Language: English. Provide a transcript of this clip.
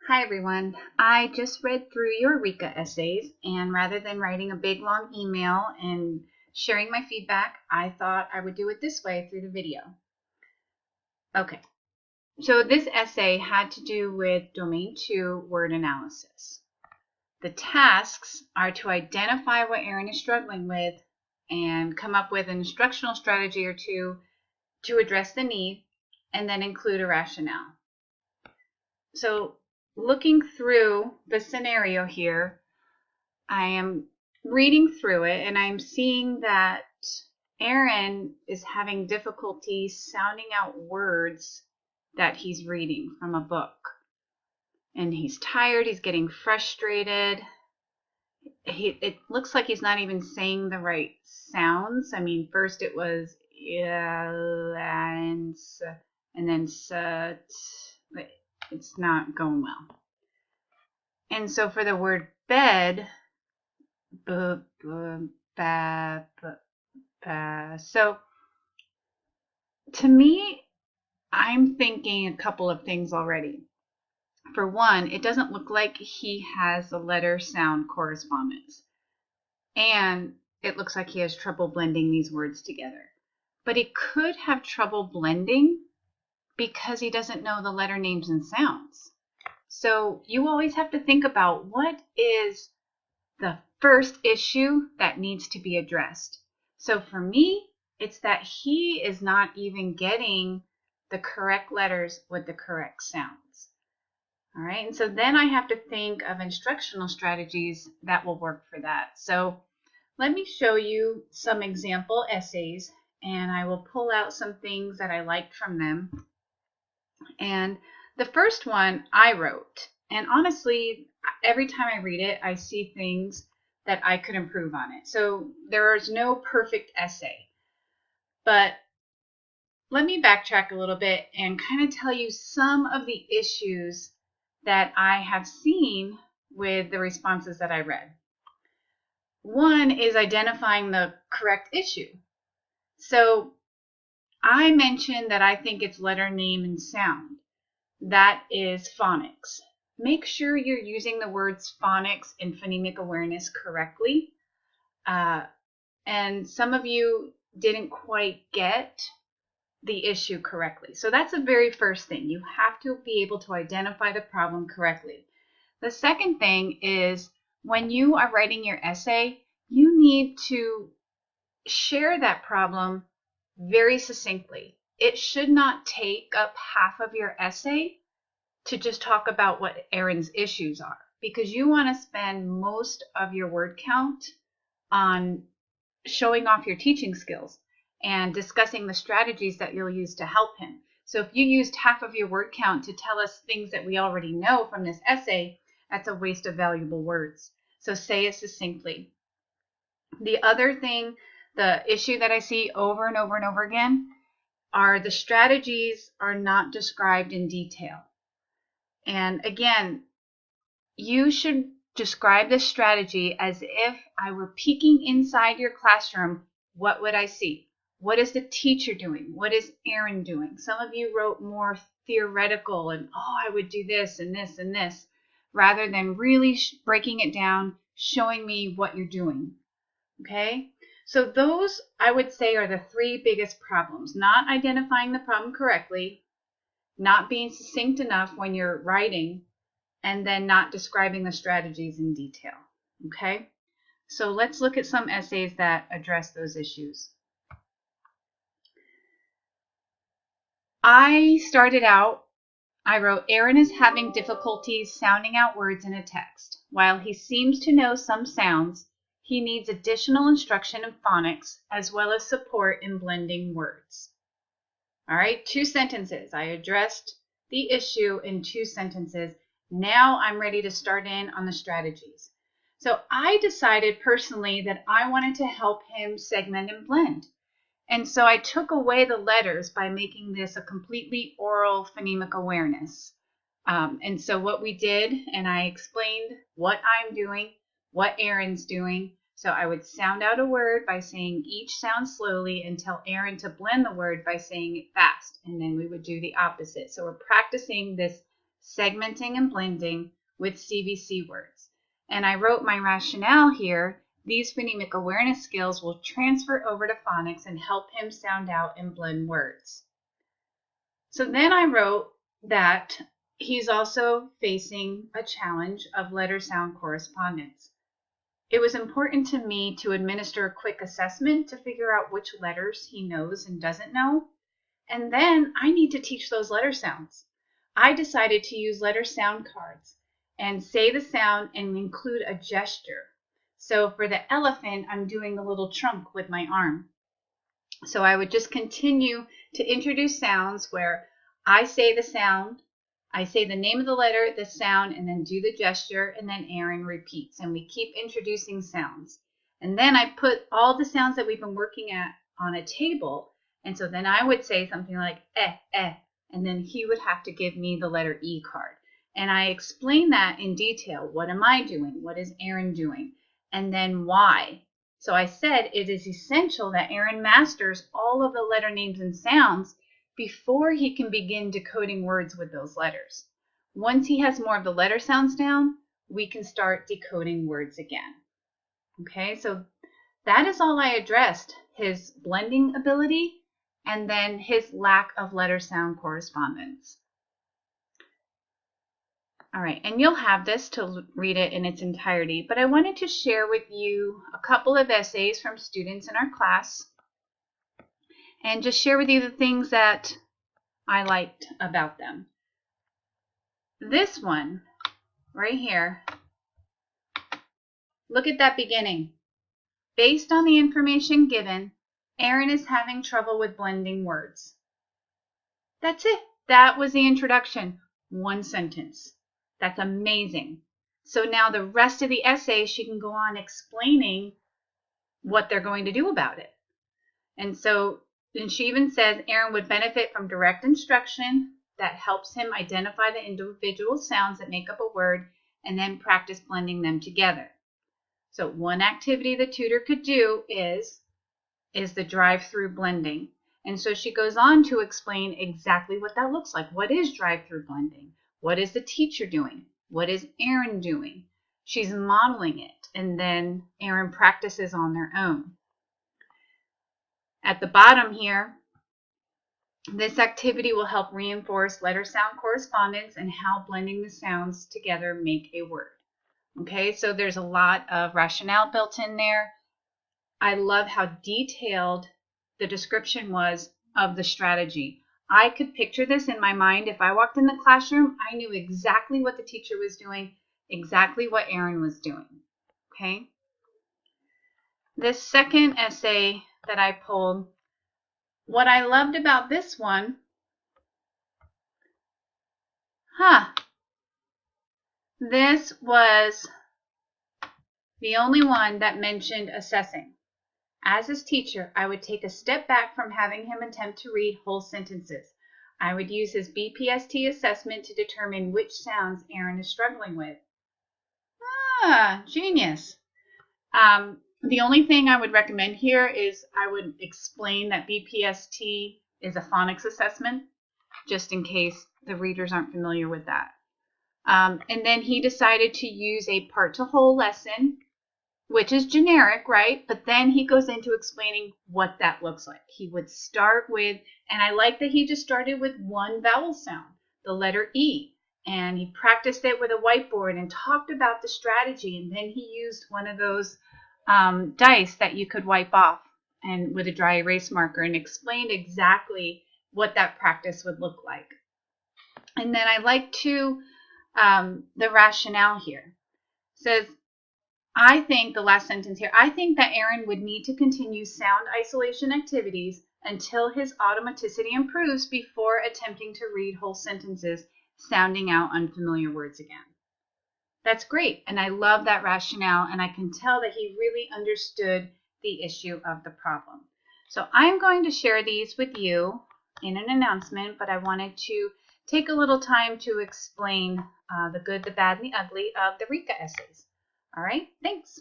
Hi everyone. I just read through your RICA essays, and rather than writing a big long email and sharing my feedback, I thought I would do it this way through the video. Okay, so this essay had to do with Domain 2 word analysis. The tasks are to identify what Erin is struggling with and come up with an instructional strategy or two to address the need, and then include a rationale. So looking through the scenario here, I am reading through it and I'm seeing that Erin is having difficulty sounding out words that he's reading from a book. And he's tired, he's getting frustrated. It looks like he's not even saying the right sounds. I mean, first it was and then it's not going well. And so for the word bed, so to me, I'm thinking a couple of things already. For one, it doesn't look like he has a letter sound correspondence. And it looks like he has trouble blending these words together. But he could have trouble blending because he doesn't know the letter names and sounds. So you always have to think about what is the first issue that needs to be addressed. So for me, it's that he is not even getting the correct letters with the correct sounds. All right, and so then I have to think of instructional strategies that will work for that. So let me show you some example essays, and I will pull out some things that I liked from them. And the first one I wrote, and honestly, every time I read it, I see things that I could improve on it. So there is no perfect essay, but let me backtrack a little bit and kind of tell you some of the issues that I have seen with the responses that I read. One is identifying the correct issue. So I mentioned that I think it's letter name and sound. That is phonics. Make sure you're using the words phonics and phonemic awareness correctly. And some of you didn't quite get the issue correctly. So that's the very first thing. You have to be able to identify the problem correctly. The second thing is when you are writing your essay, you need to share that problem very succinctly. It should not take up half of your essay to just talk about what Erin's issues are, because you want to spend most of your word count on showing off your teaching skills and discussing the strategies that you'll use to help him. So if you used half of your word count to tell us things that we already know from this essay, that's a waste of valuable words. So say it succinctly. The other thing, the issue that I see over and over and over again, are the strategies are not described in detail. And again, you should describe the strategy as if I were peeking inside your classroom. What would I see? What is the teacher doing? What is Erin doing? Some of you wrote more theoretical and, oh, I would do this and this and this, rather than really breaking it down, showing me what you're doing. Okay? So those, I would say, are the three biggest problems. Not identifying the problem correctly, not being succinct enough when you're writing, and then not describing the strategies in detail. Okay? So let's look at some essays that address those issues. I wrote, Erin is having difficulties sounding out words in a text. While he seems to know some sounds, he needs additional instruction in phonics as well as support in blending words. All right, 2 sentences. I addressed the issue in 2 sentences. Now I'm ready to start in on the strategies. So I decided personally that I wanted to help him segment and blend. And so I took away the letters by making this a completely oral phonemic awareness. And so what we did, and I explained what I'm doing, what Erin's doing. So I would sound out a word by saying each sound slowly and tell Erin to blend the word by saying it fast. And then we would do the opposite. So we're practicing this segmenting and blending with CVC words. And I wrote my rationale here. These phonemic awareness skills will transfer over to phonics and help him sound out and blend words. So then I wrote that he's also facing a challenge of letter-sound correspondence. It was important to me to administer a quick assessment to figure out which letters he knows and doesn't know. And then I need to teach those letter sounds. I decided to use letter sound cards and say the sound and include a gesture. So for the elephant, I'm doing the little trunk with my arm. So I would just continue to introduce sounds where I say the sound, I say the name of the letter, the sound, and then do the gesture, and then Aaron repeats. And we keep introducing sounds. And then I put all the sounds that we've been working at on a table. And so then I would say something like and then he would have to give me the letter E card. And I explain that in detail. What am I doing? What is Aaron doing? And then why? So I said it is essential that Aaron masters all of the letter names and sounds before he can begin decoding words with those letters. Once he has more of the letter sounds down, we can start decoding words again. Okay, so that is all I addressed, his blending ability and then his lack of letter sound correspondence. All right, and you'll have this to read it in its entirety, but I wanted to share with you a couple of essays from students in our class and just share with you the things that I liked about them. This one right here, look at that beginning. Based on the information given, Aaron is having trouble with blending words. That's it. That was the introduction. One sentence. That's amazing. So now the rest of the essay, she can go on explaining what they're going to do about it. And so then she even says Aaron would benefit from direct instruction that helps him identify the individual sounds that make up a word and then practice blending them together. So one activity the tutor could do is the drive-through blending. And so she goes on to explain exactly what that looks like. What is drive-through blending? What is the teacher doing? What is Aaron doing? She's modeling it, and then Aaron practices on their own. At the bottom here, this activity will help reinforce letter-sound correspondence and how blending the sounds together make a word. Okay, so there's a lot of rationale built in there. I love how detailed the description was of the strategy. I could picture this in my mind. If I walked in the classroom, I knew exactly what the teacher was doing, exactly what Aaron was doing. Okay. This second essay that I pulled, what I loved about this one, this was the only one that mentioned assessing. As his teacher, I would take a step back from having him attempt to read whole sentences. I would use his BPST assessment to determine which sounds Aaron is struggling with. Genius. The only thing I would recommend here is I would explain that BPST is a phonics assessment, just in case the readers aren't familiar with that. And then he decided to use a part to whole lesson, which is generic, right? But then he goes into explaining what that looks like. He would start with, and I like that he just started with one vowel sound, the letter E. And he practiced it with a whiteboard and talked about the strategy. And then he used one of those dice that you could wipe off and with a dry erase marker and explained exactly what that practice would look like. And then I like to, the rationale here. It says, I think, the last sentence here, I think that Aaron would need to continue sound isolation activities until his automaticity improves before attempting to read whole sentences, sounding out unfamiliar words again. That's great, and I love that rationale, and I can tell that he really understood the issue of the problem. So I'm going to share these with you in an announcement, but I wanted to take a little time to explain the good, the bad, and the ugly of the RICA essays. All right, thanks.